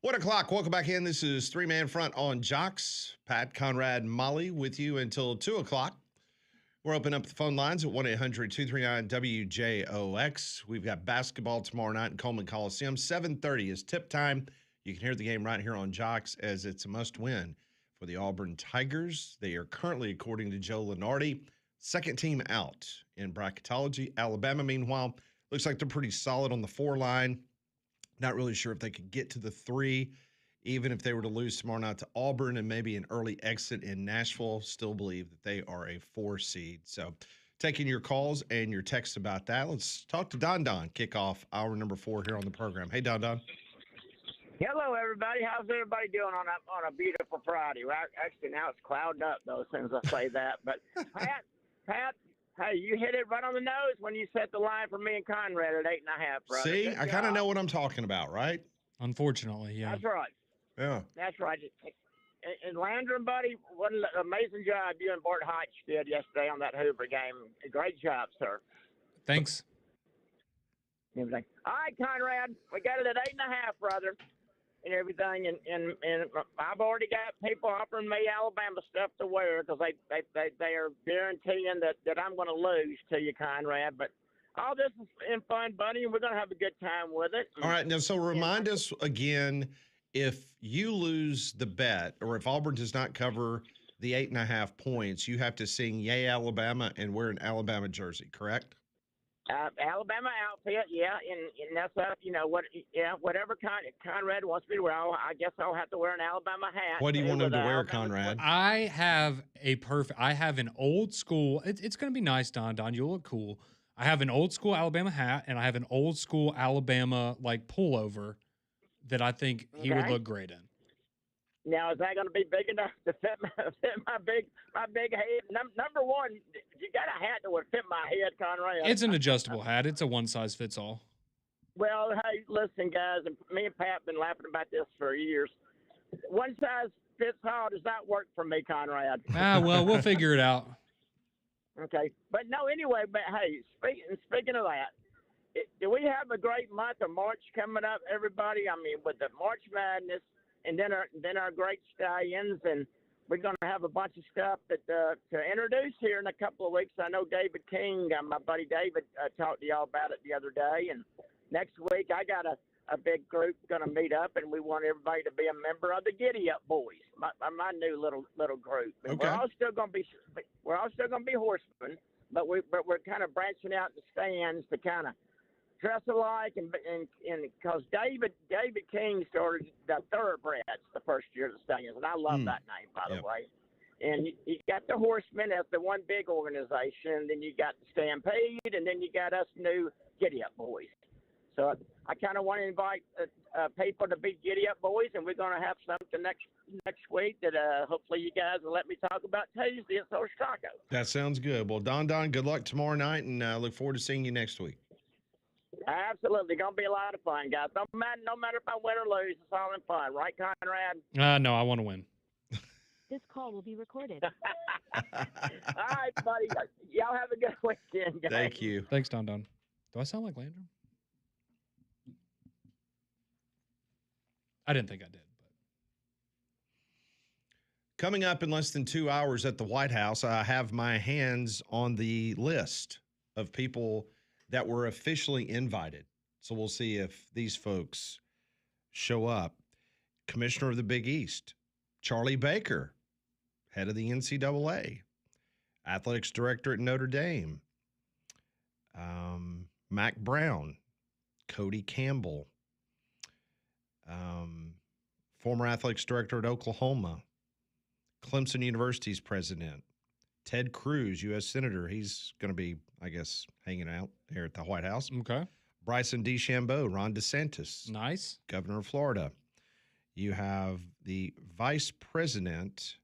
1 o'clock. Welcome back in. This is Three Man Front on Jocks. Pat, Conrad, Molly with you until 2 o'clock. We're opening up the phone lines at 1-800-239-WJOX. We've got basketball tomorrow night in Coleman Coliseum. 7:30 is tip time. You can hear the game right here on Jocks as it's a must-win for the Auburn Tigers. They are currently, according to Joe Lenardi, second team out in bracketology. Alabama, meanwhile, looks like they're pretty solid on the 4 line. Not really sure if they could get to the 3, even if they were to lose tomorrow night to Auburn and maybe an early exit in Nashville. Still believe that they are a 4 seed. So taking your calls and your texts about that. Let's talk to Don Don, kick off hour number 4 here on the program. Hey, Don Don. Hello, everybody. How's everybody doing on a beautiful Friday? Well, actually, now it's clouded up, though, as soon as I say that. But, Pat, hey, you hit it right on the nose when you set the line for me and Conrad at 8.5, brother. See, Good I kind of job. know what I'm talking about, right? Unfortunately, yeah. That's right. Yeah. That's right. And Landrum, buddy, what an amazing job you and Bart Hodge did yesterday on that Hoover game. Great job, sir. Thanks. Everything. All right, Conrad, we got it at 8.5, brother. And everything, and I've already got people offering me Alabama stuff to wear because they are guaranteeing that I'm going to lose to you, Conrad. But all this is in fun, buddy, and we're going to have a good time with it. All right. Now, so remind us again, if you lose the bet or if Auburn does not cover the 8.5 points, you have to sing Yay Alabama and wear an Alabama jersey, correct? Alabama outfit, yeah, and that's up. You know what? Yeah, whatever Conrad wants me to wear. I guess I'll have to wear an Alabama hat. What do you want him to wear, Alabama Conrad? I have an old school. It's going to be nice, Don. You'll look cool. I have an old school Alabama hat, and I have an old school Alabama like pullover that I think he would look great in. Now, is that going to be big enough to fit my big head? Number one, you got a hat that would fit my head, Conrad. It's an adjustable hat. It's a one size fits all. Well, hey, listen, guys, and me and Pat have been laughing about this for years. One size fits all does not work for me, Conrad. Well, we'll figure it out. Okay, but no, anyway, but hey, speaking of that, do we have a great month of March coming up, everybody? I mean, with the March Madness. And then our great stallions, and we're going to have a bunch of stuff that to introduce here in a couple of weeks. I know David King, my buddy David, talked to y'all about it the other day. And next week I got a big group going to meet up, and we want everybody to be a member of the Giddy Up Boys, my new little group. And okay. We're all still going to be horsemen, but we're kind of branching out in the stands to kind of dress alike, and because David King started the Thoroughbreds the first year of the Stallions, and I love that name, by the way. And you got the Horsemen as the one big organization, and then you got the Stampede, and then you got us new Giddy Up Boys. So I kind of want to invite people to be Giddy Up Boys, and we're going to have something next week that hopefully you guys will let me talk about Tuesday at Social Taco. That sounds good. Well, Don, good luck tomorrow night, and look forward to seeing you next week. Absolutely. Going to be a lot of fun, guys. No matter if I win or lose, it's all in fun. Right, Conrad? No, I want to win. This call will be recorded. All right, buddy. Y'all have a good weekend, guys. Thank you. Thanks, Don. Do I sound like Landrum? I didn't think I did. But Coming up in less than 2 hours at the White House, I have my hands on the list of people that were officially invited. So we'll see if these folks show up. Commissioner of the Big East, Charlie Baker, head of the NCAA, athletics director at Notre Dame, Mac Brown, Cody Campbell, former athletics director at Oklahoma, Clemson University's president, Ted Cruz, U.S. Senator. He's going to be, I guess, hanging out here at the White House. okay, Bryson DeChambeau, Ron DeSantis, nice. governor of Florida. You have the vice president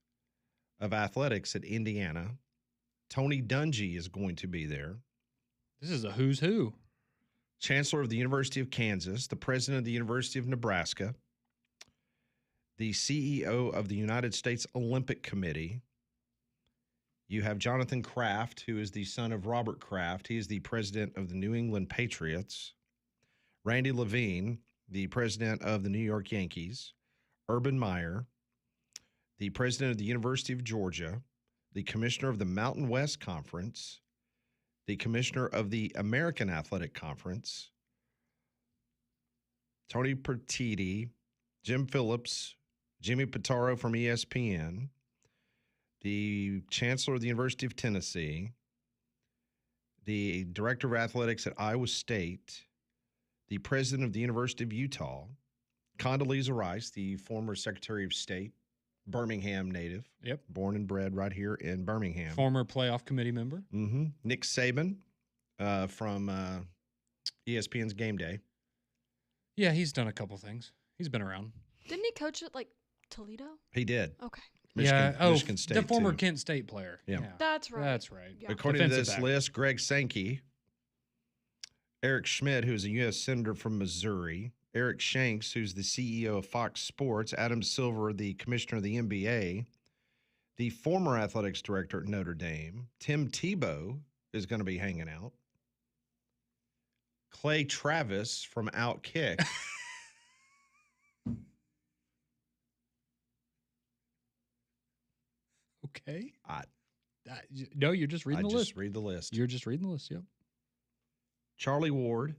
of athletics at Indiana. Tony Dungy is going to be there. This is a who's who. Chancellor of the University of Kansas, the president of the University of Nebraska, the CEO of the United States Olympic Committee. You have Jonathan Kraft, who is the son of Robert Kraft. He is the president of the New England Patriots. Randy Levine, the president of the New York Yankees, Urban Meyer, the president of the University of Georgia, the commissioner of the Mountain West Conference, the commissioner of the American Athletic Conference, Tony Pertiti, Jim Phillips, Jimmy Pitaro from ESPN, the chancellor of the University of Tennessee, the director of athletics at Iowa State, the president of the University of Utah, Condoleezza Rice, the former Secretary of State, Birmingham native. Yep. Born and bred right here in Birmingham. Former playoff committee member. Mm-hmm. Nick Saban from ESPN's Game Day. Yeah, he's done a couple things. He's been around. Didn't he coach at, like, Toledo? He did. Okay. Michigan State, the former too. Kent State player. Yeah. That's right. That's right. Yeah. According to Defensive this back. list, Greg Sankey, Eric Schmidt, who's a U.S. Senator from Missouri, Eric Shanks, who's the CEO of Fox Sports, Adam Silver, the commissioner of the NBA, the former athletics director at Notre Dame, Tim Tebow is going to be hanging out, Clay Travis from Outkick. Okay. I No, you're just reading the just list. read the list. You're just reading the list, yep. Charlie Ward,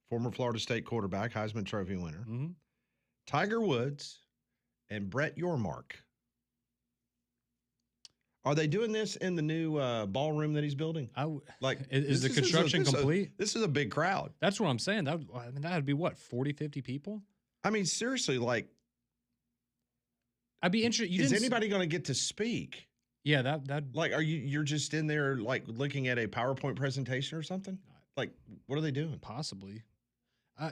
former Florida State quarterback, Heisman Trophy winner, Mm-hmm. Tiger Woods, and Brett Yormark. Are they doing this in the new ballroom that he's building? Like, Is the this construction this complete? This is a big crowd. That's what I'm saying. That would be what, 40, 50 people? I mean, seriously, like, I'd be interested. is anybody going to get to speak? Yeah, that Like, you're just in there, like, looking at a PowerPoint presentation or something? Like, what are they doing? possibly.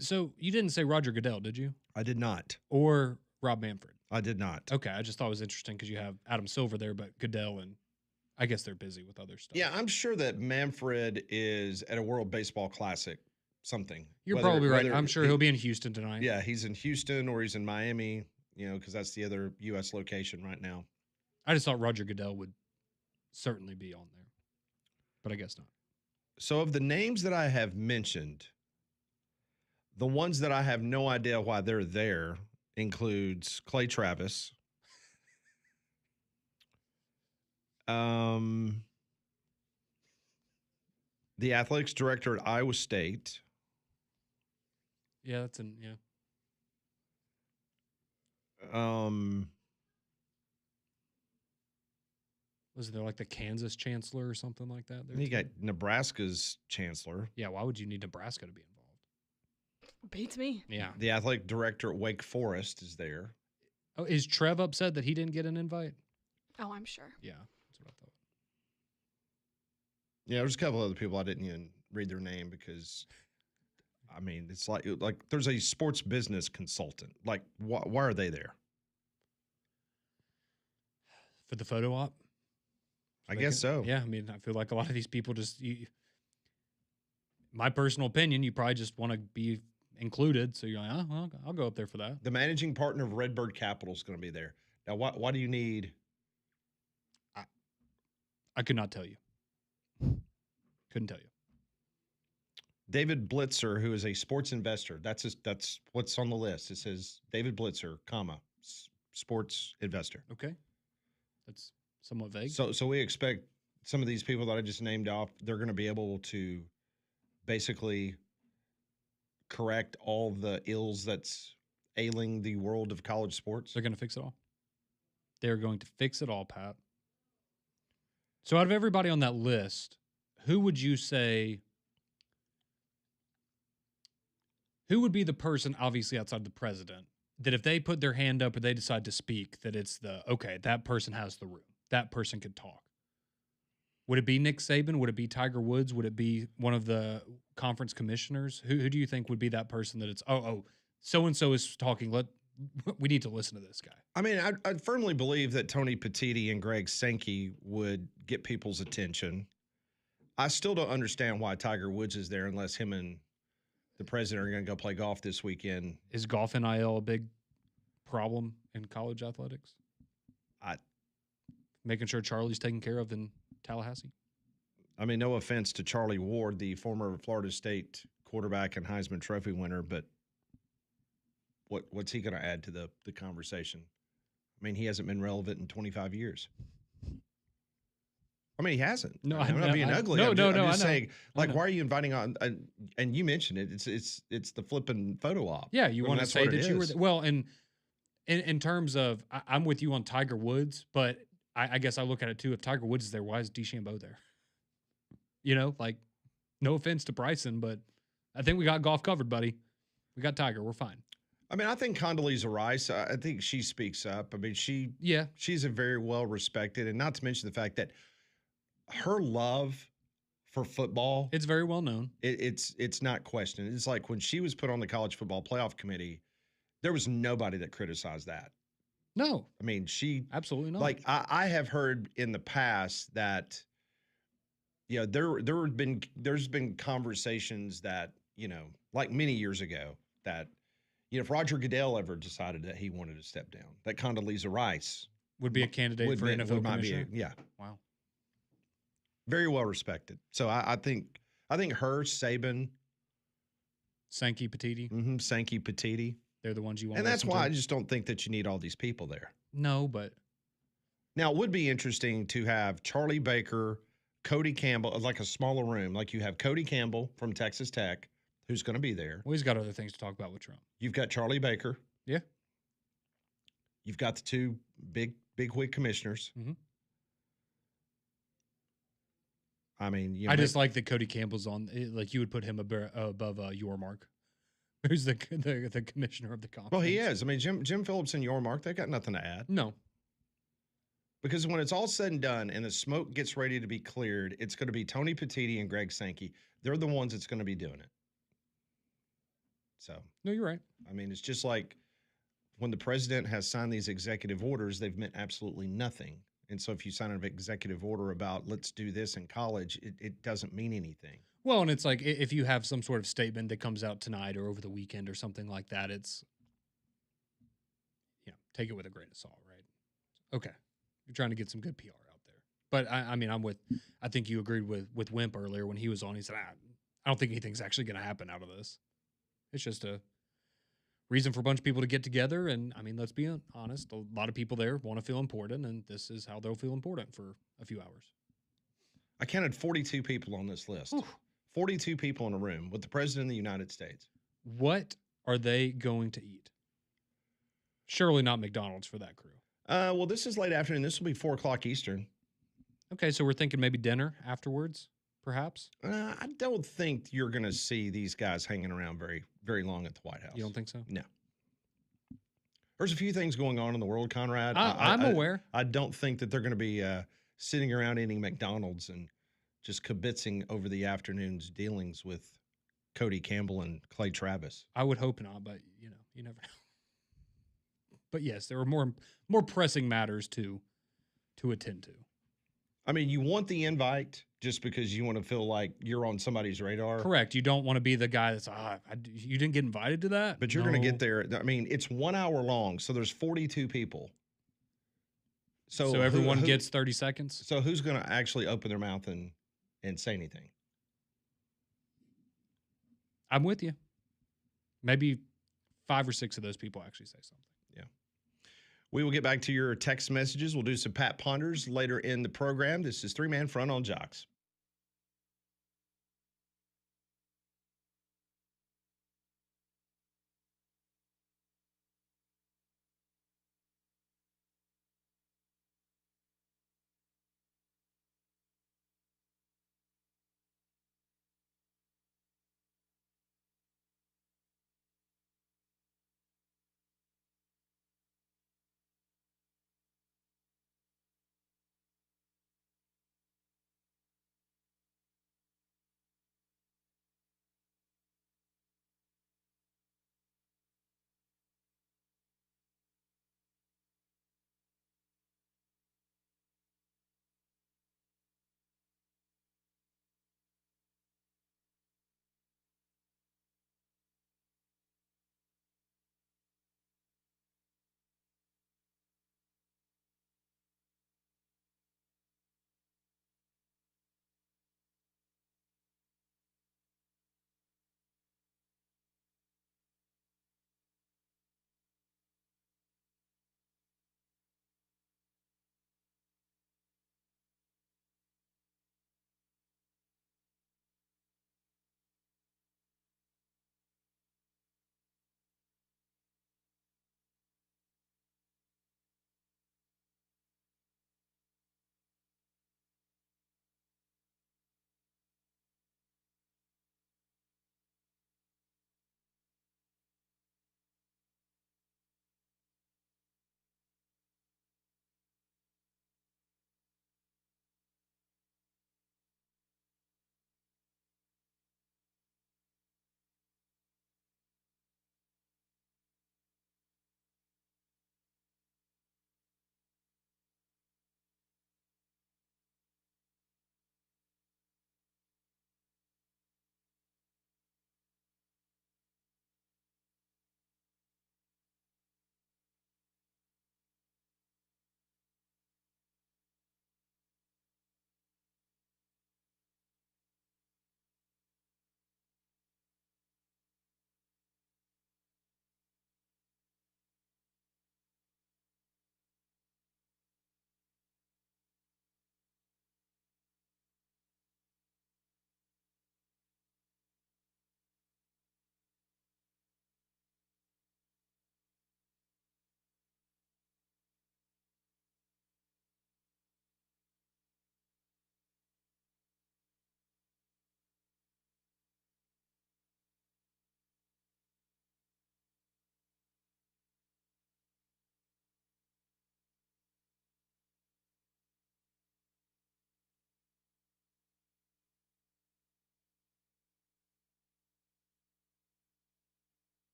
So you didn't say Roger Goodell, did you? I did not. Or Rob Manfred? I did not. Okay, I just thought it was interesting because you have Adam Silver there, but Goodell and I guess they're busy with other stuff. Yeah, I'm sure that Manfred is at a World Baseball Classic something. You're Whether- probably right. whether I'm sure he- he'll be in Houston tonight. Yeah, he's in Houston or he's in Miami, because that's the other U.S. location right now. I just thought Roger Goodell would certainly be on there, but I guess not. So of the names that I have mentioned, the ones that I have no idea why they're there includes Clay Travis, the athletics director at Iowa State, Yeah, that's yeah. Was there like the Kansas chancellor or something like that? There you too? got Nebraska's chancellor, Yeah, why would you need Nebraska to be involved? Beats me. Yeah. the athletic director at Wake Forest is there. Oh, is Trev upset that he didn't get an invite? Oh, I'm sure. Yeah, that's what I thought. Yeah, there's a couple other people I didn't even read their name because, I mean, it's like there's a sports business consultant. Like, why are they there? For the photo op? I guess so. Yeah, I mean, I feel like a lot of these people just, my personal opinion, you probably just want to be included. So you're like, oh, well, I'll go up there for that. The managing partner of Redbird Capital is going to be there. Now, why do you need? I could not tell you. Couldn't tell you. David Blitzer, who is a sports investor. That's what's on the list. It says David Blitzer, sports investor. Okay. That's somewhat vague. So we expect some of these people that I just named off, they're going to be able to basically correct all the ills that's ailing the world of college sports. They're going to fix it all. They're going to fix it all, Pat. So out of everybody on that list, who would you say, who would be the person, obviously outside the president, that if they put their hand up or they decide to speak, that it's okay, that person has the room. That person could talk. Would it be Nick Saban? Would it be Tiger Woods? Would it be one of the conference commissioners? Who do you think would be that person that it's, so-and-so is talking, we need to listen to this guy? I mean, I firmly believe that Tony Petitti and Greg Sankey would get people's attention. I still don't understand why Tiger Woods is there unless him and the president are going to go play golf this weekend. Is golf NIL a big problem in college athletics? Making sure Charlie's taken care of in Tallahassee? I mean, no offense to Charlie Ward, the former Florida State quarterback and Heisman Trophy winner, but what's he going to add to the conversation? I mean, he hasn't been relevant in 25 years. I mean, he hasn't. No, I mean, I'm not being ugly. No, I'm no, just, no. I'm just I know. saying, like, why are you inviting on? And you mentioned it. It's the flipping photo op. Yeah, you want to that's say what it that you were is. well, and in terms of, I'm with you on Tiger Woods, but I guess I look at it too. If Tiger Woods is there, why is DeChambeau there? You know, like, no offense to Bryson, but I think we got golf covered, buddy. We got Tiger. We're fine. I mean, I think Condoleezza Rice, I think she speaks up. I mean, she's a very well respected, and not to mention the fact that her love for football, It's very well known. it's not questioned. It's like when she was put on the college football playoff committee, there was nobody that criticized that. No, I mean, she absolutely not. like I have heard in the past that there's been conversations that, like many years ago that, if Roger Goodell ever decided that he wanted to step down, that Condoleezza Rice would be a candidate for NFL commissioner. Wow. Very well respected. So I think her, Saban, Sankey Petiti, Sankey Petiti, they're the ones you want. and to that's listen why to. I just don't think that you need all these people there. No, but Now it would be interesting to have Charlie Baker, Cody Campbell, like a smaller room. Like you have Cody Campbell from Texas Tech, who's going to be there. well, he's got other things to talk about with Trump. You've got Charlie Baker. Yeah. You've got the two big wig commissioners. Mhm. I mean, I just like that Cody Campbell's on. Like you would put him above Yormark, who's the commissioner of the conference. well, he is. I mean, Jim Phillips and Yormark, they've got nothing to add. No, Because when it's all said and done and the smoke gets ready to be cleared, it's going to be Tony Petitti and Greg Sankey. They're the ones that's going to be doing it. So, no, you're right. I mean, it's just like when the president has signed these executive orders, they've meant absolutely nothing. And so if you sign an executive order about let's do this in college, it doesn't mean anything. Well, and it's like if you have some sort of statement that comes out tonight or over the weekend or something like that, it's take it with a grain of salt, right? Okay. You're trying to get some good PR out there. But I mean, I think you agreed with Wimp earlier when he was on. He said, I don't think anything's actually going to happen out of this. It's just a reason for a bunch of people to get together. And I mean, let's be honest. A lot of people there want to feel important, and this is how they'll feel important for a few hours. I counted 42 people on this list. Whew. 42 people in a room with the president of the United States. What are they going to eat? Surely not McDonald's for that crew. Well, this is late afternoon. This will be 4 o'clock Eastern. Okay, so we're thinking maybe dinner afterwards, perhaps? I don't think you're going to see these guys hanging around very, very long at the White House. You don't think so? No. There's a few things going on in the world, Conrad. I'm aware. I don't think that they're going to be sitting around eating McDonald's and just kibitzing over the afternoon's dealings with Cody Campbell and Clay Travis. I would hope not, but you never know. But yes, there are more pressing matters to attend to. I mean, you want the invite just because you want to feel like you're on somebody's radar. Correct. You don't want to be the guy that's you didn't get invited to that. But you're going to get there. I mean, it's 1 hour long, so there's 42 people. So everyone gets 30 seconds. So who's going to actually open their mouth and say anything? I'm with you. Maybe 5 or 6 of those people actually say something. Yeah. We will get back to your text messages. We'll do some Pat Ponders later in the program. This is 3-Man Front on Jocks.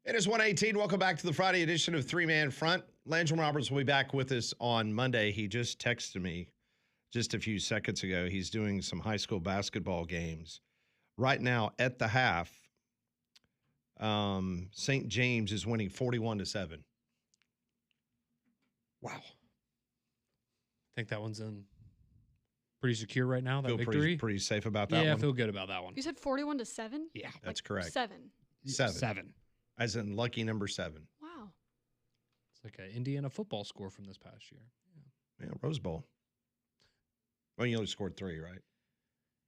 It is 1:18. Welcome back to the Friday edition of Three Man Front. Landrum Roberts will be back with us on Monday. He just texted me just a few seconds ago. He's doing some high school basketball games. Right now, at the half, St. James is winning 41-7. Wow. I think that one's in pretty secure right now, that Feel victory. pretty safe about that Yeah, I one? feel good about that one. You said 41-7? Yeah. That's correct. 7. 7. As in lucky number 7. Wow. It's like an Indiana football score from this past year. Yeah, Rose Bowl. Well, you only scored 3, right?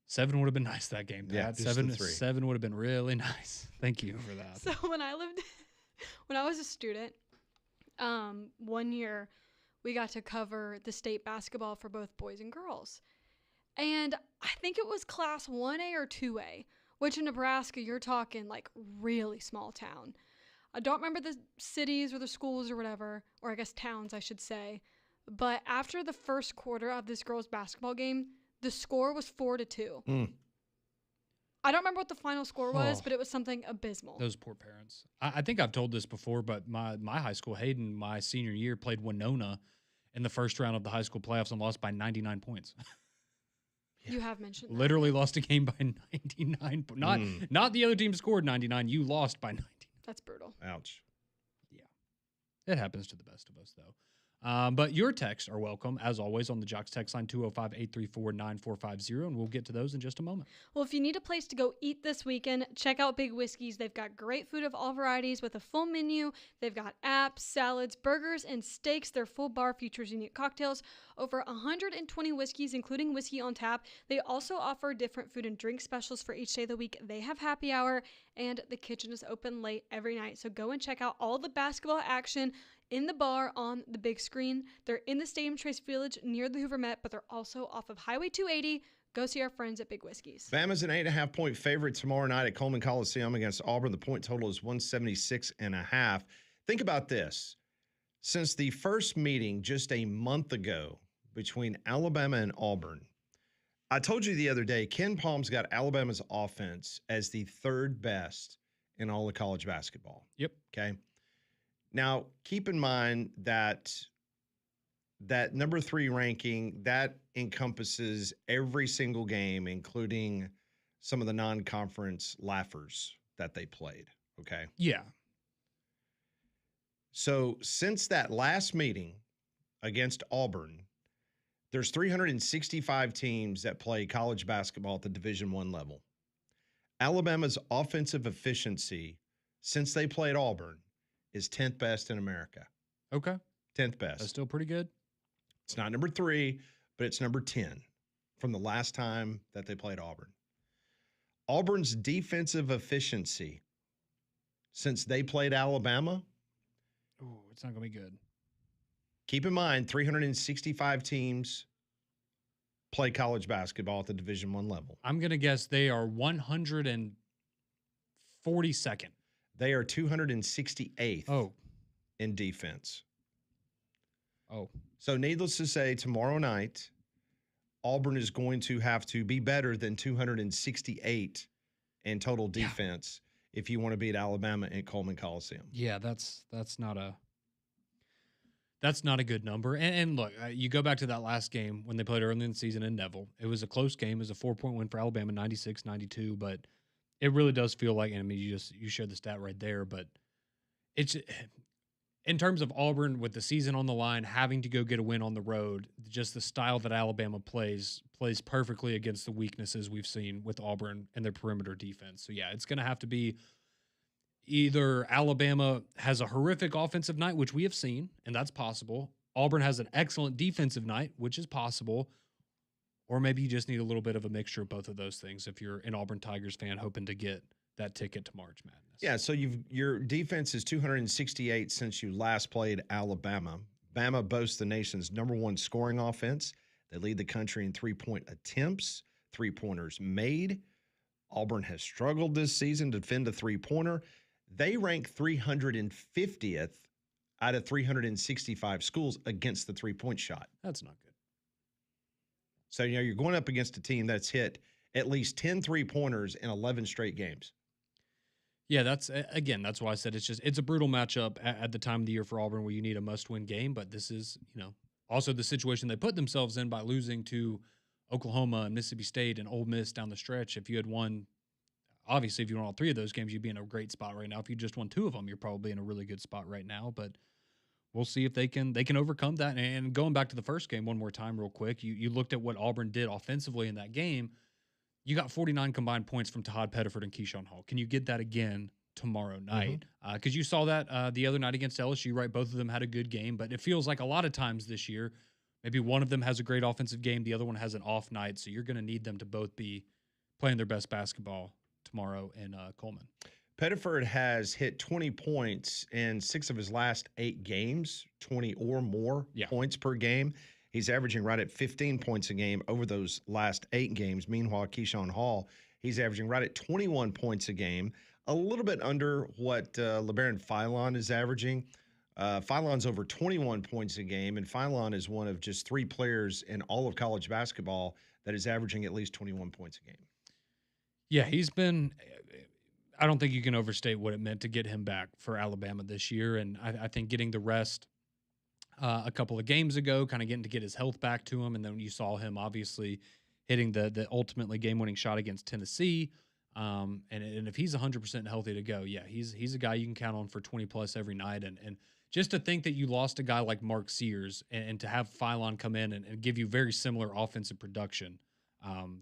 7 would have been nice that game, Pat. Yeah, just the 3. 7 would have been really nice. Thank you for that. So when I was a student, 1 year we got to cover the state basketball for both boys and girls. And I think it was class 1A or 2A, which in Nebraska, you're talking like really small town. I don't remember the cities or the schools or whatever, or I guess towns, I should say. But after the first quarter of this girls' basketball game, the score was 4-2. I don't remember what the final score was, but it was something abysmal. Those poor parents. I think I've told this before, but my high school, Hayden, my senior year, played Winona in the first round of the high school playoffs and lost by 99 points. You have mentioned that. Literally lost a game by 99. Not the other team scored 99. You lost by 99. That's brutal. Ouch. Yeah. It happens to the best of us, though. But your texts are welcome, as always, on the Jocks text line 205-834-9450, and we'll get to those in just a moment. Well, if you need a place to go eat this weekend, check out Big Whiskey's. They've got great food of all varieties with a full menu. They've got apps, salads, burgers, and steaks. Their full bar features unique cocktails, over 120 whiskeys, including whiskey on tap. They also offer different food and drink specials for each day of the week. They have happy hour, and the kitchen is open late every night. So go and check out all the basketball action in the bar on the big screen. They're in the Stadium Trace Village near the Hoover Met, but they're also off of Highway 280. Go see our friends at Big Whiskey's. Bama's an 8.5-point favorite tomorrow night at Coleman Coliseum against Auburn. The point total is 176.5. Think about this. Since the first meeting just a month ago between Alabama and Auburn, I told you the other day, Ken Palm's got Alabama's offense as the third best in all of college basketball. Yep. Okay. Now, keep in mind that number 3 ranking, that encompasses every single game, including some of the non-conference laughers that they played, okay? Yeah. So since that last meeting against Auburn, there's 365 teams that play college basketball at the Division I level. Alabama's offensive efficiency since they played Auburn is 10th best in America. Okay. 10th best. That's still pretty good. It's not number 3, but it's number 10 from the last time that they played Auburn. Auburn's defensive efficiency since they played Alabama. Ooh, it's not going to be good. Keep in mind, 365 teams play college basketball at the Division I level. I'm going to guess they are 142nd. They are 268th in defense. Oh. So needless to say, tomorrow night, Auburn is going to have to be better than 268 in total defense if you want to beat Alabama at Coleman Coliseum. Yeah, that's not a good number. And look, you go back to that last game when they played early in the season in Neville. It was a close game. It was a 4-point win for Alabama, 96-92, but it really does feel like, and I mean, you shared the stat right there, but it's in terms of Auburn with the season on the line, having to go get a win on the road, just the style that Alabama plays perfectly against the weaknesses we've seen with Auburn and their perimeter defense. So yeah, it's going to have to be either Alabama has a horrific offensive night, which we have seen, and that's possible. Auburn has an excellent defensive night, which is possible. Or maybe you just need a little bit of a mixture of both of those things if you're an Auburn Tigers fan hoping to get that ticket to March Madness. Yeah, so your defense is 268 since you last played Alabama. Bama boasts the nation's number 1 scoring offense. They lead the country in 3-point attempts, 3-pointers made. Auburn has struggled this season to defend a 3-pointer. They rank 350th out of 365 schools against the 3-point shot. That's not good. So, you're going up against a team that's hit at least 10 3-pointers in 11 straight games. Yeah, again, that's why I said it's a brutal matchup at the time of the year for Auburn where you need a must-win game. But this is, also the situation they put themselves in by losing to Oklahoma and Mississippi State and Ole Miss down the stretch. If you had won, obviously, if you won all three of those games, you'd be in a great spot right now. If you just won two of them, you're probably in a really good spot right now. But we'll see if they can overcome that. And going back to the first game one more time, real quick, you looked at what Auburn did offensively in that game. You got 49 combined points from Tahad Pettiford and Keyshawn Hall. Can you get that again tomorrow night? Because you saw that the other night against LSU, right? Both of them had a good game, but it feels like a lot of times this year, maybe one of them has a great offensive game, the other one has an off night. So you're going to need them to both be playing their best basketball tomorrow in Coleman. Pettiford has hit 20 points in 6 of his last 8 games, 20 or more points per game. He's averaging right at 15 points a game over those last 8 games. Meanwhile, Keyshawn Hall, he's averaging right at 21 points a game, a little bit under what LeBaron Philon is averaging. Philon's over 21 points a game, and Philon is one of just 3 players in all of college basketball that is averaging at least 21 points a game. Yeah, he's been – I don't think you can overstate what it meant to get him back for Alabama this year, and I think getting the rest – a couple of games ago, kind of getting to get his health back to him. And then you saw him obviously hitting the ultimately game-winning shot against Tennessee. And if he's 100% healthy to go, yeah, he's a guy you can count on for 20-plus every night. And just to think that you lost a guy like Mark Sears and to have Philon come in and give you very similar offensive production,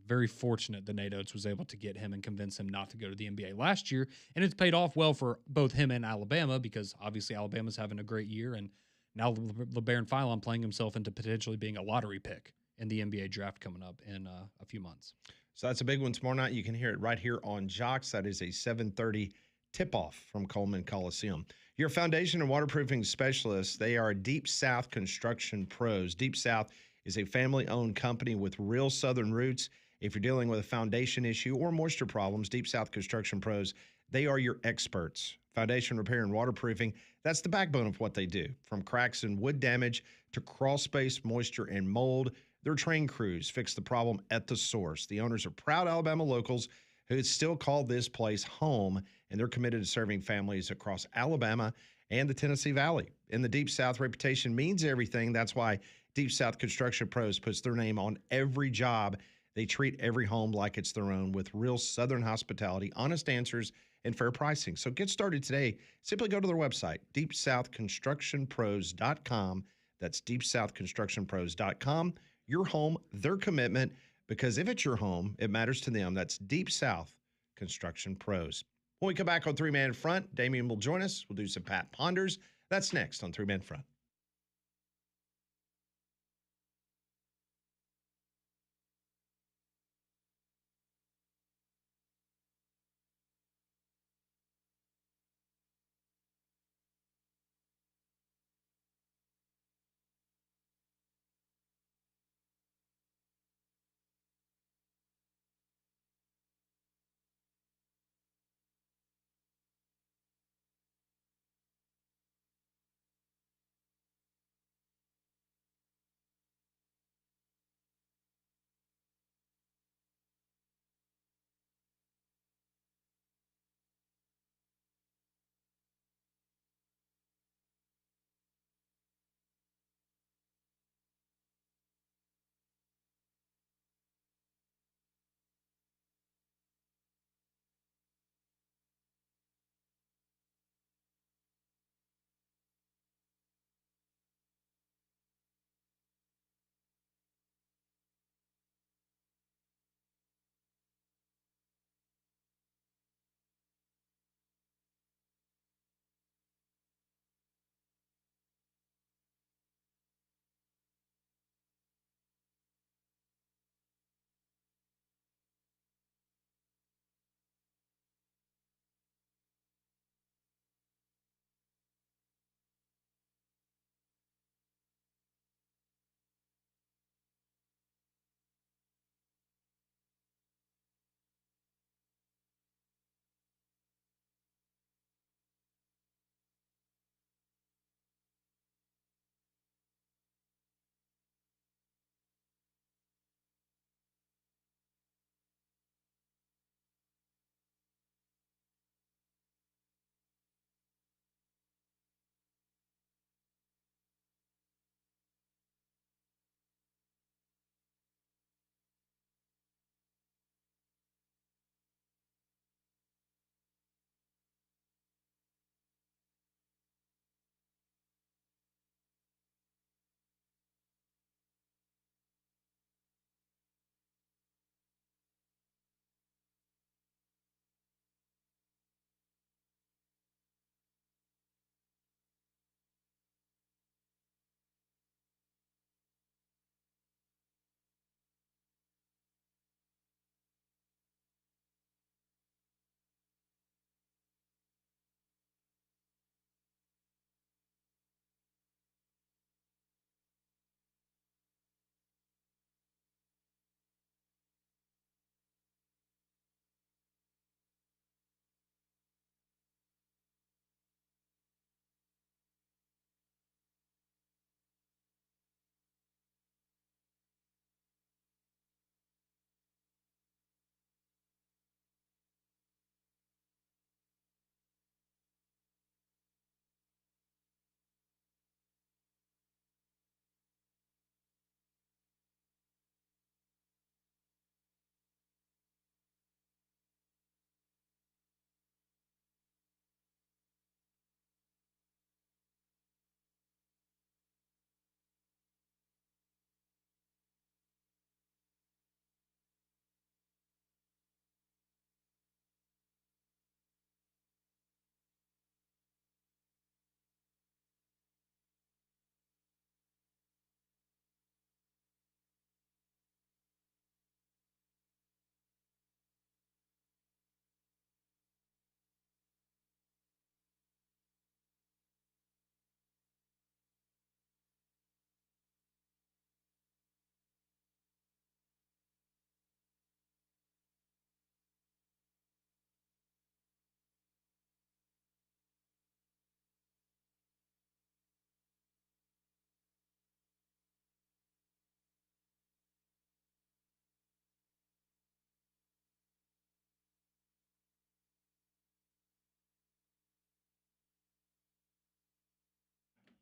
very fortunate that Nate Oates was able to get him and convince him not to go to the NBA last year. And it's paid off well for both him and Alabama because obviously Alabama's having a great year, and now LeBaron Philon playing himself into potentially being a lottery pick in the NBA draft coming up in a few months. So that's a big one tomorrow night. You can hear it right here on Jocks. That is a 7:30 tip-off from Coleman Coliseum. Your foundation and waterproofing specialists, they are Deep South Construction Pros. Deep South is a family-owned company with real Southern roots. If you're dealing with a foundation issue or moisture problems, Deep South Construction Pros, they are your experts. Foundation repair and waterproofing, that's the backbone of what they do. From cracks and wood damage to crawl space, moisture, and mold, their trained crews fix the problem at the source. The owners are proud Alabama locals who still call this place home, and they're committed to serving families across Alabama and the Tennessee Valley. In the Deep South, reputation means everything. That's why Deep South Construction Pros puts their name on every job. They treat every home like it's their own with real Southern hospitality, honest answers, and fair pricing. So get started today. Simply go to their website, deepsouthconstructionpros.com. That's deepsouthconstructionpros.com. Your home, their commitment, because if it's your home, it matters to them. That's Deep South Construction Pros. When we come back on Three Man Front, Damian will join us. We'll do some Pat Ponders. That's next on Three Man Front.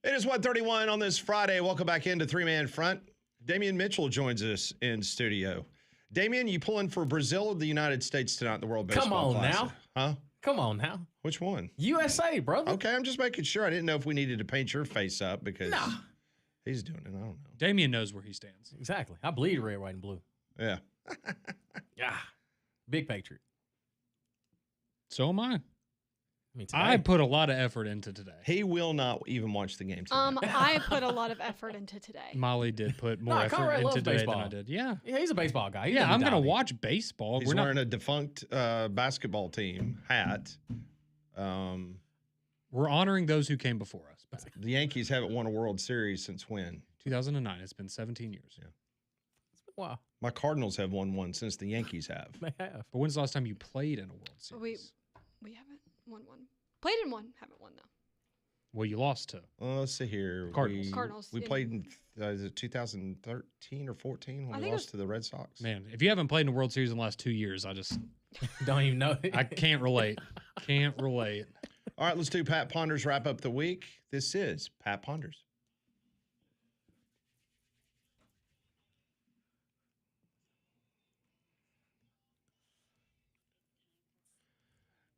It is 1:31 on this Friday. Welcome back into Three Man Front. Damian Mitchell joins us in studio. Damian, you pulling for Brazil or the United States tonight in the World Baseball Classic? Now. Huh? Come on now. Which one? USA, brother. Okay, I'm just making sure. I didn't know if we needed to paint your face up because he's doing it. I don't know. Damian knows where he stands. Exactly. I bleed red, white, and blue. Yeah. Yeah. Big Patriot. So am I. Me too. I put a lot of effort into today. He will not even watch the game tonight. I put a lot of effort into today. Molly did put more effort Conrad into loves today than baseball. I did. Yeah. Yeah, he's a baseball guy. Yeah, I'm going to watch baseball. He's wearing a defunct basketball team hat. We're honoring those who came before us. Back. The Yankees haven't won a World Series since when? 2009. It's been 17 years. Yeah. Wow. My Cardinals have won one since the Yankees have. They have. But when's the last time you played in a World Series? We haven't won one. Played in one. Haven't won, though. Well, you lost to. Let's see here. Cardinals. Cardinals, We yeah. played in is it 2013 or 14 when we lost to the Red Sox. Man, if you haven't played in a World Series in the last 2 years, I just Don't even know. I can't relate. Can't relate. All right, let's do Pat Ponders wrap up the week. This is Pat Ponders.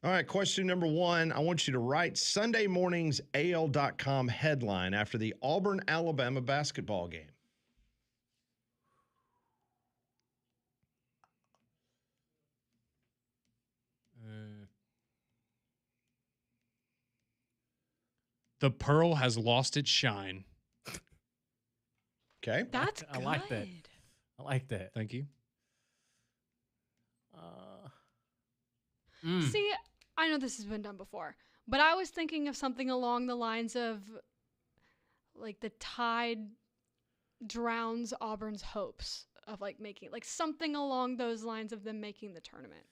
All right, question number one. I want you to write Sunday morning's AL.com headline after the Auburn-Alabama basketball game. The pearl has lost its shine. Okay. That's I like that. good. I like that. Thank you. See, I know this has been done before, but I was thinking of something along the lines of like the tide drowns Auburn's hopes of like making like something along those lines of them making the tournament.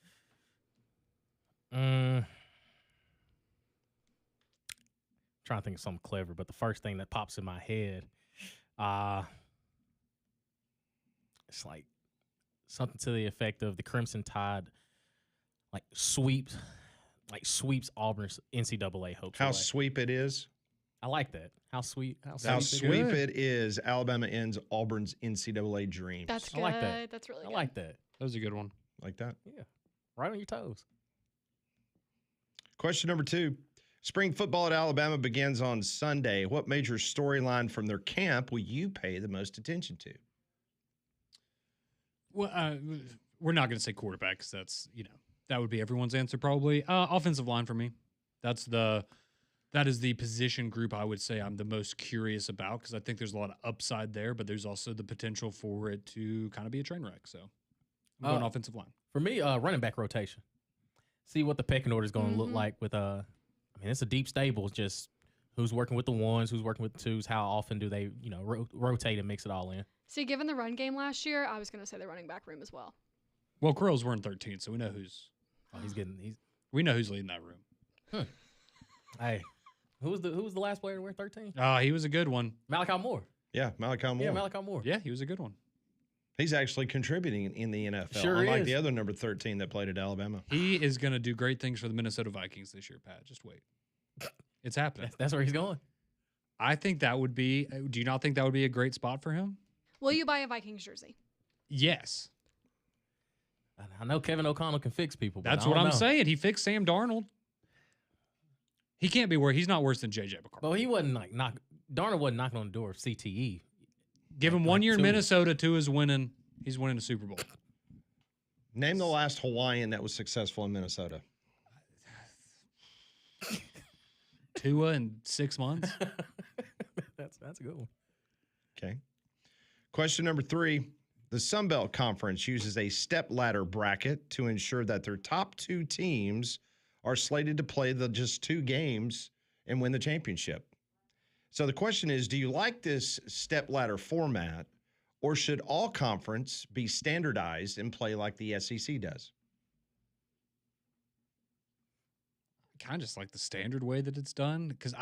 Trying to think of something clever, but the first thing that pops in my head, it's like something to the effect of the Crimson Tide, like sweeps Auburn's NCAA hopes. How away. sweep it is. I like that. How sweet. How How sweet. sweep it is. Alabama ends Auburn's NCAA dreams. That's good. I like that. That's really I good. like that. That was a good one. Like that. Yeah. Right on your toes. Question number two. Spring football at Alabama begins on Sunday. What major storyline from their camp will you pay the most attention to? Well, we're not going to say quarterback because that's, that would be everyone's answer probably. Offensive line for me. That is the position group I would say I'm the most curious about because I think there's a lot of upside there, but there's also the potential for it to kind of be a train wreck. So I'm going offensive line. For me, running back rotation. See what the pecking order is going to look like with it's a deep stable. It's just who's working with the ones, who's working with the twos, how often do they, rotate and mix it all in. See, given the run game last year, I was going to say the running back room as well. Well, Quirrell's wearing 13, so we know who's we know who's leading that room. Hey, who was the last player to wear 13? He was a good one. Malachi Moore. Yeah, Malachi Moore. Yeah, Malachi Moore. Yeah, he was a good one. He's actually contributing in the NFL, Sure unlike is. the other number 13 that played at Alabama. He is going to do great things for the Minnesota Vikings this year, Pat. Just wait. It's happening. That's where he's going. I think that would be – do you not think that would be a great spot for him? Will you buy a Vikings jersey? Yes. I know Kevin O'Connell can fix people. But That's I what don't I'm know. saying. He fixed Sam Darnold. He can't be worse. He's not worse than J.J. McCarthy. But he wasn't Darnold wasn't knocking on the door of CTE. Give him 1 year in two. Minnesota, 2 is winning. He's winning a Super Bowl. Name the last Hawaiian that was successful in Minnesota. Tua in 6 months. That's a good one. Okay. Question number three. The Sun Belt Conference uses a step ladder bracket to ensure that their top 2 teams are slated to play just 2 games and win the championship. So the question is, do you like this step ladder format, or should all conference be standardized and play like the SEC does? Kind of just like the standard way that it's done. Because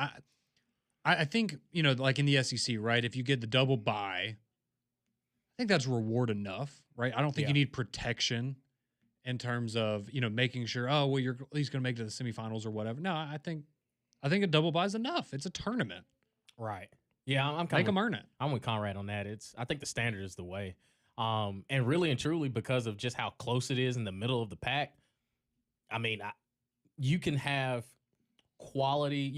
I think, like in the SEC, right? If you get the double bye, I think that's reward enough, right? I don't think you need protection in terms of, making sure, you're at least going to make it to the semifinals or whatever. No, I think a double bye is enough. It's a tournament. Right. Yeah, I'm kind Make them earn it. I'm with Conrad on that. I think the standard is the way. And really and truly because of just how close it is in the middle of the pack. I mean, you can have quality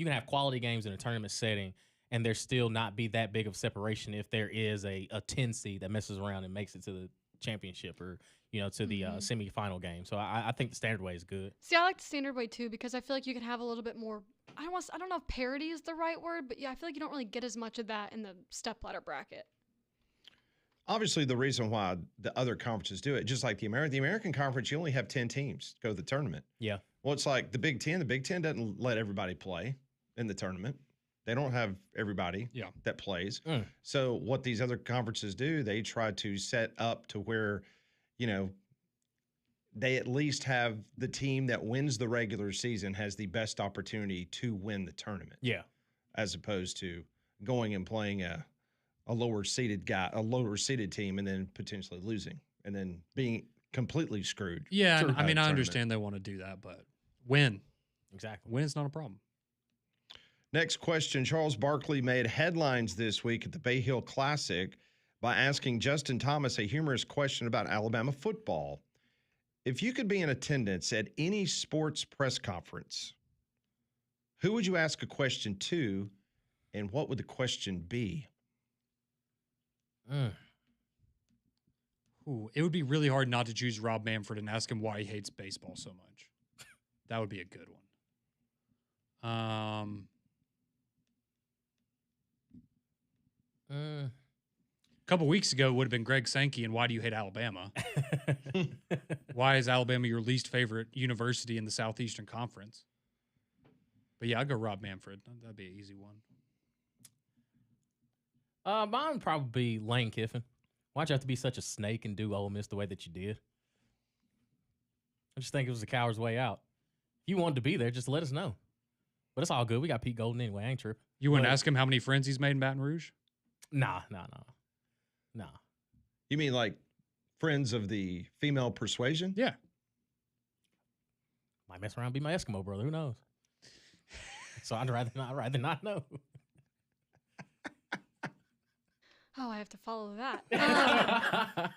games in a tournament setting and there still not be that big of separation if there is a 10 seed that messes around and makes it to the championship or to the semifinal game. So I think the standard way is good. See, I like the standard way too because I feel like you can have a little bit more. I don't know if parity is the right word, but yeah, I feel like you don't really get as much of that in the step ladder bracket. Obviously, the reason why the other conferences do it, just like the American Conference, you only have 10 teams go to the tournament. Yeah. Well, it's like the Big Ten. The Big Ten doesn't let everybody play in the tournament. They don't have everybody that plays. So what these other conferences do, they try to set up to where, they at least have the team that wins the regular season has the best opportunity to win the tournament. Yeah. As opposed to going and playing a lower seeded team and then potentially losing and then being completely screwed. Yeah, I mean, I understand they want to do that, but win. Exactly. Win's not a problem. Next question. Charles Barkley made headlines this week at the Bay Hill Classic by asking Justin Thomas a humorous question about Alabama football. If you could be in attendance at any sports press conference, who would you ask a question to, and what would the question be? Ooh, it would be really hard not to choose Rob Manfred and ask him why he hates baseball so much. That would be a good one. A couple weeks ago, it would have been Greg Sankey and why do you hate Alabama? Why is Alabama your least favorite university in the Southeastern Conference? But yeah, I'd go Rob Manfred. That'd be an easy one. Mine would probably be Lane Kiffin. Why'd you have to be such a snake and do Ole Miss the way that you did? I just think it was a coward's way out. If you wanted to be there, just let us know. But it's all good. We got Pete Golden anyway. I ain't tripping. You wouldn't ask him how many friends he's made in Baton Rouge? Nah. You mean like friends of the female persuasion? Yeah. Might mess around and be my Eskimo brother. Who knows? So I'd rather not know. Oh, I have to follow that.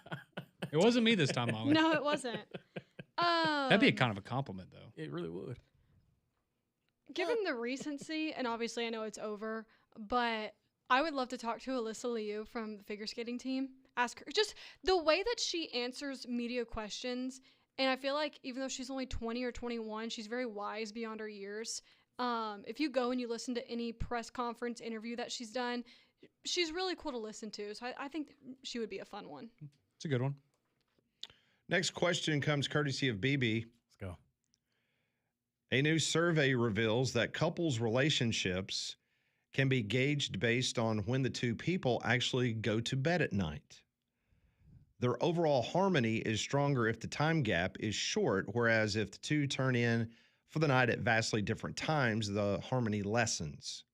It wasn't me this time, Molly. No, it wasn't. That'd be a kind of a compliment, though. It really would. Given the recency, and obviously I know it's over, but I would love to talk to Alyssa Liu from the figure skating team. Ask her just the way that she answers media questions. And I feel like even though she's only 20 or 21, she's very wise beyond her years. If you go and you listen to any press conference interview that she's done, she's really cool to listen to. So I think she would be a fun one. It's a good one. Next question comes courtesy of BB. Let's go. A new survey reveals that couples' relationships can be gauged based on when the two people actually go to bed at night. Their overall harmony is stronger if the time gap is short, whereas if the two turn in for the night at vastly different times, the harmony lessens.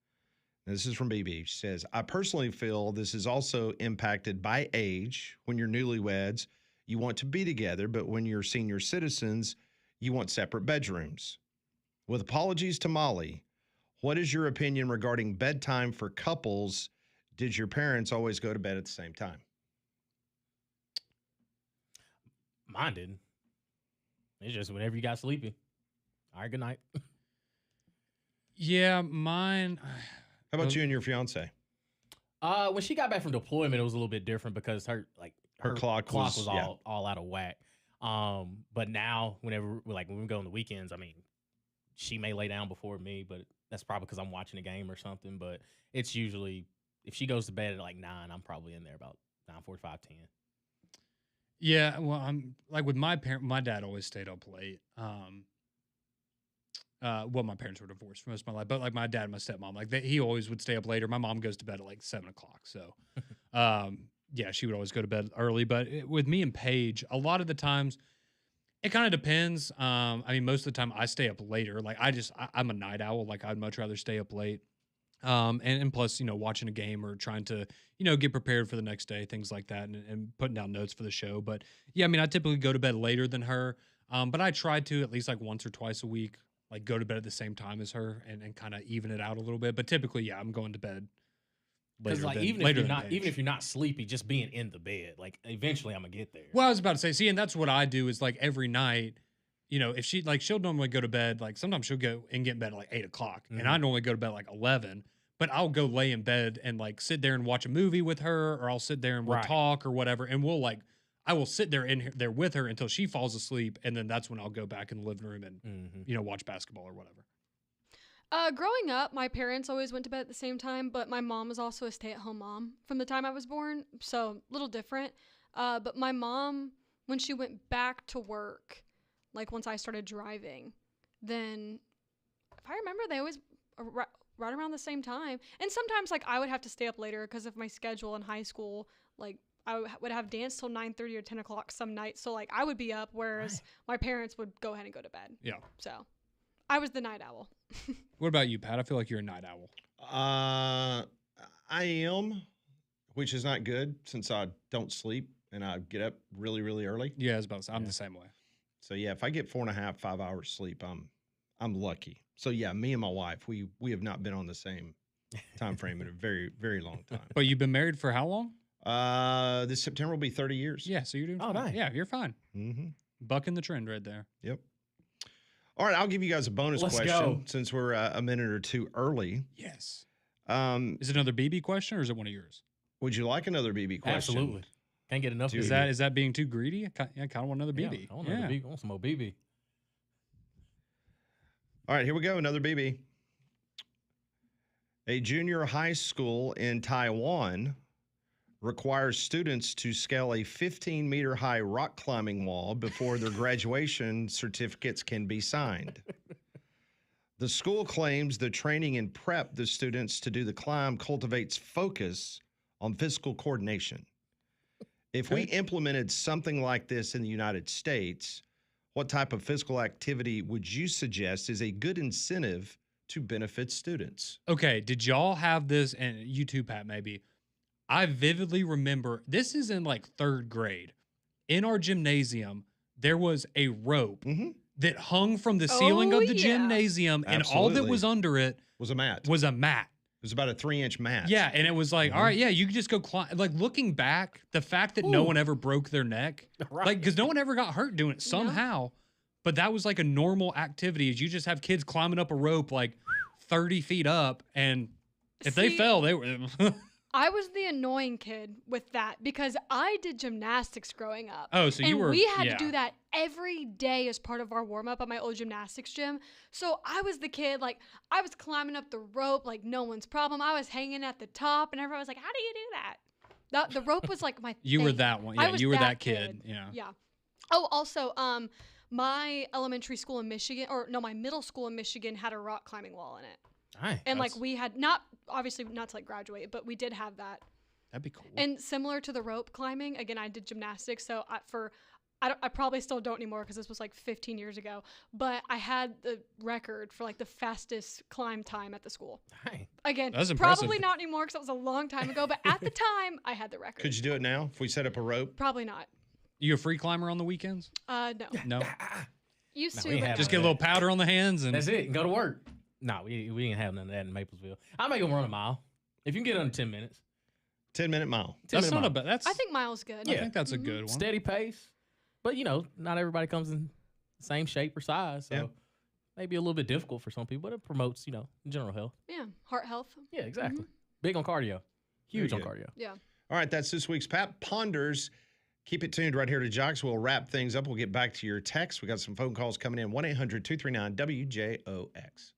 Now, this is from BB. She says, I personally feel this is also impacted by age. When you're newlyweds, you want to be together, but when you're senior citizens, you want separate bedrooms. With apologies to Molly, what is your opinion regarding bedtime for couples? Did your parents always go to bed at the same time? Mine didn't. It's just whenever you got sleepy. All right, good night. Yeah, mine. How about you and your fiance? When she got back from deployment, it was a little bit different because her clock was all out of whack. But now, when we go on the weekends, I mean, she may lay down before me, but that's probably because I'm watching a game or something. But it's usually, if she goes to bed at like 9, I'm probably in there about 9:45, 10. Yeah, well, I'm like with my dad always stayed up late. Well, my parents were divorced for most of my life, but like my dad and my stepmom, he always would stay up later. My mom goes to bed at like 7 o'clock. So, yeah, she would always go to bed early. But with me and Paige, a lot of the times, it kind of depends. I mean, most of the time I stay up later. Like I'm a night owl. Like I'd much rather stay up late. And plus, watching a game or trying to, get prepared for the next day, things like that, and putting down notes for the show. But yeah, I mean, I typically go to bed later than her. But I try to at least like once or twice a week, like go to bed at the same time as her and kind of even it out a little bit. But typically, yeah, I'm going to bed Because later like than, even if later you're than not Paige. sleepy, just being in the bed, like eventually I'm gonna get there. Well, I was about to say, see, and that's what I do is like every night, you know, if she'll normally go to bed, like sometimes she'll go and get in bed at like 8 o'clock, and I normally go to bed at like 11, but I'll go lay in bed and like sit there and watch a movie with her, or I'll sit there and we'll Right. talk or whatever, and I will sit there there with her until she falls asleep, and then that's when I'll go back in the living room and you know, watch basketball or whatever. Growing up, my parents always went to bed at the same time, but my mom was also a stay-at-home mom from the time I was born, so a little different. But my mom, when she went back to work, like once I started driving, then if I remember, they always right around the same time. And sometimes like I would have to stay up later because of my schedule in high school. Like I would have dance till 9:30 or 10 o'clock some nights, so like I would be up, whereas my parents would go ahead and go to bed. Yeah. So I was the night owl. What about you, Pat? I feel like you're a night owl. I am, which is not good since I don't sleep and I get up really, really early. Yeah, I was about to say, I'm the same way. So yeah, if I get 4.5, 5 hours sleep, I'm lucky. So yeah, me and my wife, we have not been on the same time frame in a very, very long time. But you've been married for how long? This September will be 30 years. Yeah, so you're doing Oh, fine. nice. Yeah, you're fine. Mm-hmm. Bucking the trend right there. Yep. All right, I'll give you guys a bonus Let's question go. since we're a minute or two early. Yes. Is Is it another BB question or is it one of yours? would you like another BB question? Absolutely. Can't get enough. Is BB. that being too greedy? I kind of want another Yeah, BB. I want another BB. I want some more BB. All right, here we go. Another BB. A junior high school in Taiwan requires students to scale a 15-meter high rock climbing wall before their graduation certificates can be signed. The school claims the training and prep the students to do the climb cultivates focus on physical coordination. If we implemented something like this in the United States, what type of physical activity would you suggest is a good incentive to benefit students? Okay, did y'all have this, and you too, Pat, maybe? I vividly remember, this is in like 3rd grade. In our gymnasium, there was a rope that hung from the ceiling of the gymnasium, and all that was under it Was a mat. was a mat. It was about a 3-inch mat. Yeah, and it was like, all right, yeah, you could just go climb. Like, looking back, the fact that no one ever broke their neck, Right. like, because no one ever got hurt doing it somehow, but that was like a normal activity. Is you just have kids climbing up a rope like 30 feet up, and if they fell, they were. I was the annoying kid with that because I did gymnastics growing up. Oh, so you and were. we had to do that every day as part of our warm up at my old gymnastics gym. So I was the kid, like, I was climbing up the rope like no one's problem. I was hanging at the top, and everyone was like, how do you do that? The rope was like my You were thing. that one. I Yeah, was you were that kid. Yeah. Yeah. Oh, also, my elementary school in Michigan, or no, my middle school in Michigan had a rock climbing wall in it. Nice. And like we had obviously not to like graduate, but we did have that. That'd be cool. And similar to the rope climbing, again, I did gymnastics, so I probably still don't anymore because this was like 15 years ago. But I had the record for like the fastest climb time at the school. Nice. Again, That's impressive. probably not anymore because that was a long time ago. But at the time, I had the record. Could you do it now if we set up a rope? Probably not. You a free climber on the weekends? No. No. Used No, to. we ain't but having Just get a little powder on the hands and. That's it. Go to work. No, we ain't have none of that in Maplesville. I'll make them run a mile. If you can get under 10 minutes. 10-minute mile. 10 That's minute not mile. a bad. That's. I think miles good. I think that's a good one. Steady pace. But, you know, not everybody comes in the same shape or size. So maybe a little bit difficult for some people, but it promotes, you know, general health. Yeah. Heart health. Yeah, exactly. Big on cardio. Huge Very on good. cardio. Yeah. All right, that's this week's Pat Ponders. Keep it tuned right here to Jocks. We'll wrap things up. We'll get back to your text. We got some phone calls coming in. 1-800-239-WJOX.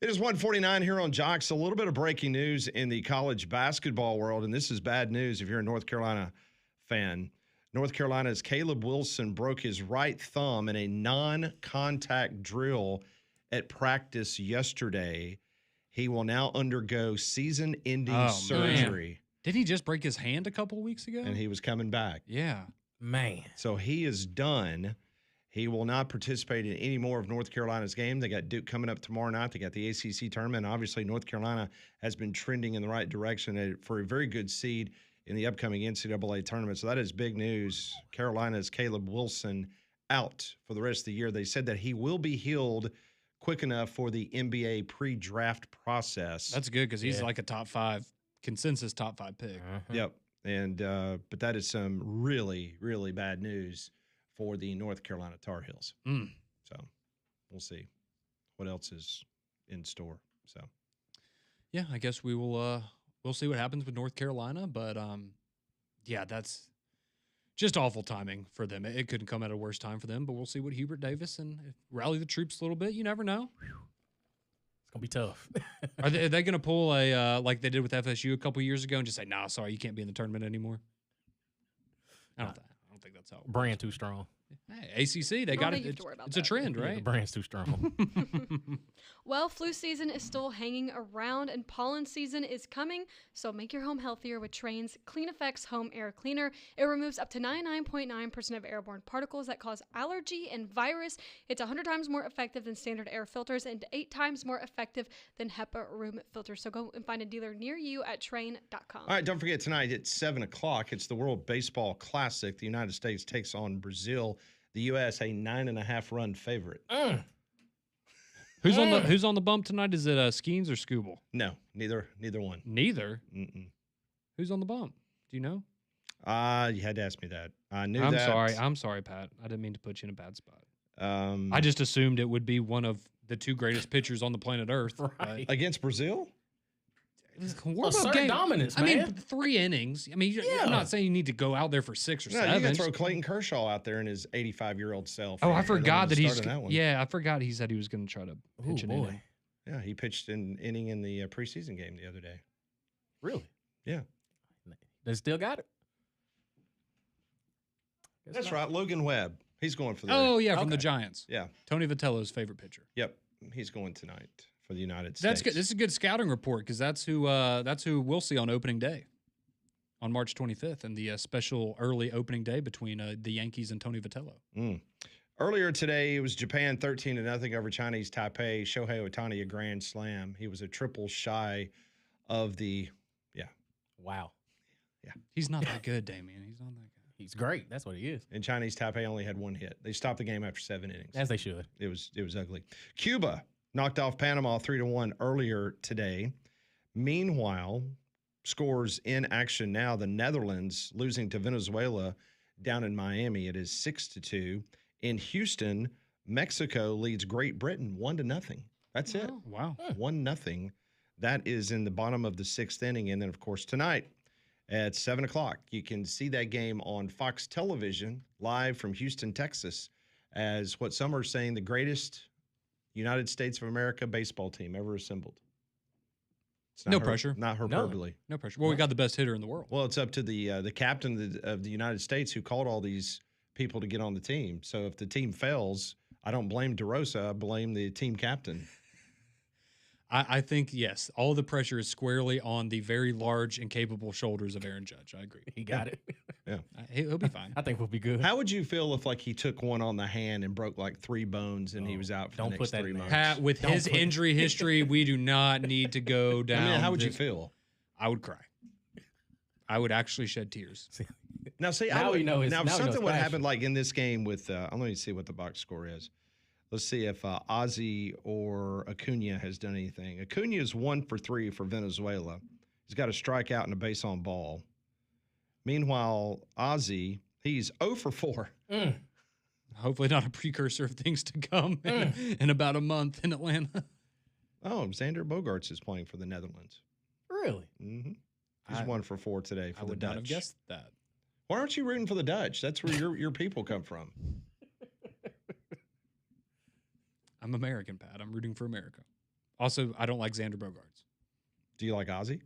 It is 1:49 here on Jocks. A little bit of breaking news in the college basketball world, and this is bad news if you're a North Carolina fan. North Carolina's Caleb Wilson broke his right thumb in a non-contact drill at practice yesterday. He will now undergo season-ending surgery. Did he just break his hand a couple weeks ago? And he was coming back. Yeah. Man. So he is done. He will not participate in any more of North Carolina's game. They got Duke coming up tomorrow night. They got the ACC tournament. Obviously, North Carolina has been trending in the right direction for a very good seed in the upcoming NCAA tournament. So that is big news. Carolina's Caleb Wilson out for the rest of the year. They said that he will be healed quick enough for the NBA pre-draft process. That's good because he's like a top 5, consensus top 5 pick. Yep. And but that is some really, really bad news for the North Carolina Tar Heels. So we'll see what else is in store. So yeah, I guess we will we'll see what happens with North Carolina, but yeah, that's just awful timing for them. It couldn't come at a worse time for them, but we'll see what Hubert Davis and rally the troops a little bit. You never know. It's gonna be tough. Are they going to pull a like they did with FSU a couple years ago and just say, "Nah, sorry, you can't be in the tournament anymore"? I don't think that's how it works. Brand too strong. Hey, ACC, they got it. It's a trend, Yeah, right? the brand's too strong. Well, flu season is still hanging around and pollen season is coming, so make your home healthier with Train's Clean Effects Home Air Cleaner. It removes up to 99.9% of airborne particles that cause allergy and virus. It's 100 times more effective than standard air filters and 8 times more effective than HEPA room filters. So go and find a dealer near you at train.com. all right, don't forget tonight at 7 o'clock, it's the World Baseball Classic. The United States takes on Brazil. The U.S. a 9.5 run favorite. Who's on the bump tonight? Is it Skeens or Scooble? No, neither one. Neither. Mm-mm. Who's on the bump? Do you know? You had to ask me that. I knew I'm that. sorry, Pat. I didn't mean to put you in a bad spot. I I just assumed it would be one of the 2 greatest pitchers on the planet Earth. Right. against Brazil. Assert dominance, I man. mean, 3 innings. I mean, Yeah. I'm not saying you need to go out there for 6 or No, 7. you can throw Clayton Kershaw out there in his 85-year-old self. Oh, I and forgot that he's. that one. Yeah, I forgot he said he was going to try to pitch an inning. Yeah, he pitched an inning in the preseason game the other day. Really? Yeah. They still got it. Guess That's not. right. Logan Webb. He's going for the. Oh yeah, from the Okay. Giants. Yeah. Tony Vitello's favorite pitcher. Yep. He's going tonight for the United States. That's good. This is a good scouting report because that's who we'll see on opening day, on March 25th, and the special early opening day between the Yankees and Tony Vitello. Earlier today, it was Japan 13-0 over Chinese Taipei. Shohei Ohtani, a grand slam. He was a triple shy of the. Wow. He's not that good, Damian. He's not that good. He's great. That's what he is. And Chinese Taipei only had 1 hit. They stopped the game after 7 innings. As they should. It was ugly. Cuba knocked off Panama 3-1 earlier today. Meanwhile, scores in action now. The Netherlands losing to Venezuela down in Miami. It is 6-2. In Houston, Mexico leads Great Britain 1-0. That's it. Wow. 1-0. That is in the bottom of the 6th inning. And then, of course, tonight at 7 o'clock, you can see that game on Fox Television live from Houston, Texas, as what some are saying the greatest United States of America baseball team ever assembled. It's No pressure. Not hyperbole. No pressure. Well, we got the best hitter in the world. Well, it's up to the captain of the United States who called all these people to get on the team. So if the team fails, I don't blame DeRosa. I blame the team captain. I think, yes, all the pressure is squarely on the very large and capable shoulders of Aaron Judge. I agree. He got it. Yeah. He'll be fine. I think we'll be good. How would you feel if he took one on the hand and broke 3 bones and he was out for don't the put next that 3 in there. months? Pat, with his injury history, we do not need to go down. I mean, how would you this- feel? I would cry. I would actually shed tears. Now, see, Now we know his- now, now if we know something his would passion. happen like in this game with, I'm going to see what the box score is. Let's see if Ozzy or Acuna has done anything. Acuna is 1 for 3 for Venezuela. He's got a strikeout and a base on ball. Meanwhile, Ozzy, he's 0 for 4. Hopefully not a precursor of things to come in about a month in Atlanta. Oh, Xander Bogaerts is playing for the Netherlands. Really? Mm-hmm. He's I- 1 for 4 today for I the would Dutch. not have guessed that. Why aren't you rooting for the Dutch? That's where your people come from. I'm American, Pat. I'm rooting for America. Also, I don't like Xander Bogaerts. Do you like Ozzy?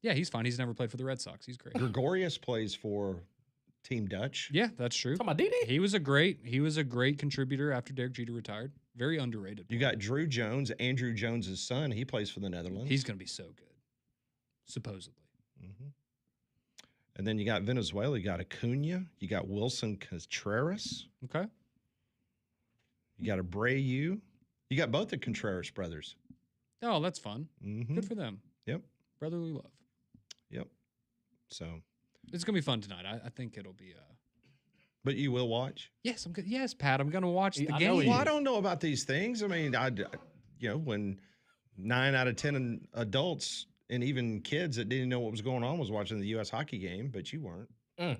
Yeah, he's fine. He's never played for the Red Sox. He's great. Gregorius plays for Team Dutch. Yeah, that's true. Talking about Didi? He was a great contributor after Derek Jeter retired. Very underrated. You got Drew Jones, Andrew Jones's son. He plays for the Netherlands. He's going to be so good, supposedly. Mm-hmm. And then you got Venezuela. You got Acuna. You got Wilson Contreras. Okay. You got Abreu. You got both the Contreras brothers. Oh, that's fun. Mm-hmm. Good for them. Yep. Brotherly love. Yep. So. It's going to be fun tonight. I think it'll be. But you will watch? Yes, I'm good. Yes, Pat, I'm going to watch the I know game. you Well, I don't know about these things. I mean, when 9 out of 10 adults and even kids that didn't know what was going on was watching the U.S. hockey game, but you weren't.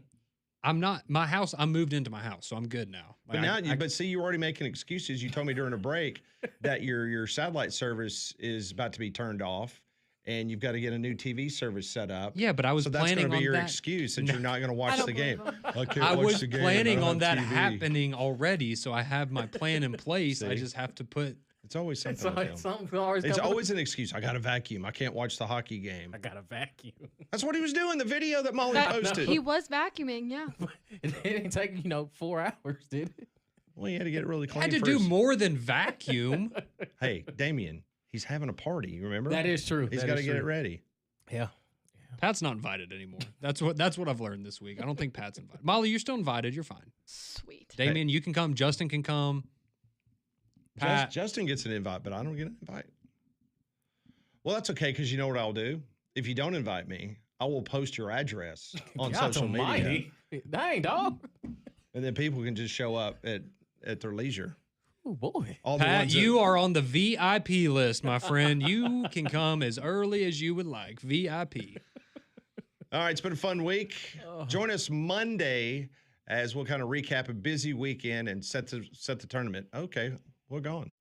I'm not. My house. I moved into my house, so I'm good now. But but see, you're already making excuses. You told me during a break that your satellite service is about to be turned off, and you've got to get a new TV service set up. Yeah, but I was so that's planning going to be on your that. excuse that you're not going to watch the game. I can't I watch was the game. planning I don't on that have TV. happening already, so I have my plan in place. I See? just have to put. It's always something. with him. Something always It's coming. always an excuse. I got to vacuum. I can't watch the hockey game. I got a vacuum. That's what he was doing. The video that Molly posted. He was vacuuming, yeah. It didn't take 4 hours, did it? Well, he had to get it really I clean. had to for do his- more than vacuum. Hey, Damien, he's having a party. You remember? That is true. He's That got to is get it true. ready. Yeah. Pat's not invited anymore. That's what I've learned this week. I don't think Pat's invited. Molly, you're still invited. You're fine. Sweet. Damien, you can come. Justin can come. Pat, Justin gets an invite, but I don't get an invite. Well, that's okay because you know what I'll do? If you don't invite me, I will post your address on God social media, almighty. Dang, dog. and then people can just show up at their leisure. Oh, boy. All the Pat, ones that- you are on the VIP list, my friend. You can come as early as you would like. VIP. All right, it's been a fun week. Join us Monday as we'll kind of recap a busy weekend and set the tournament. Okay, we're gone.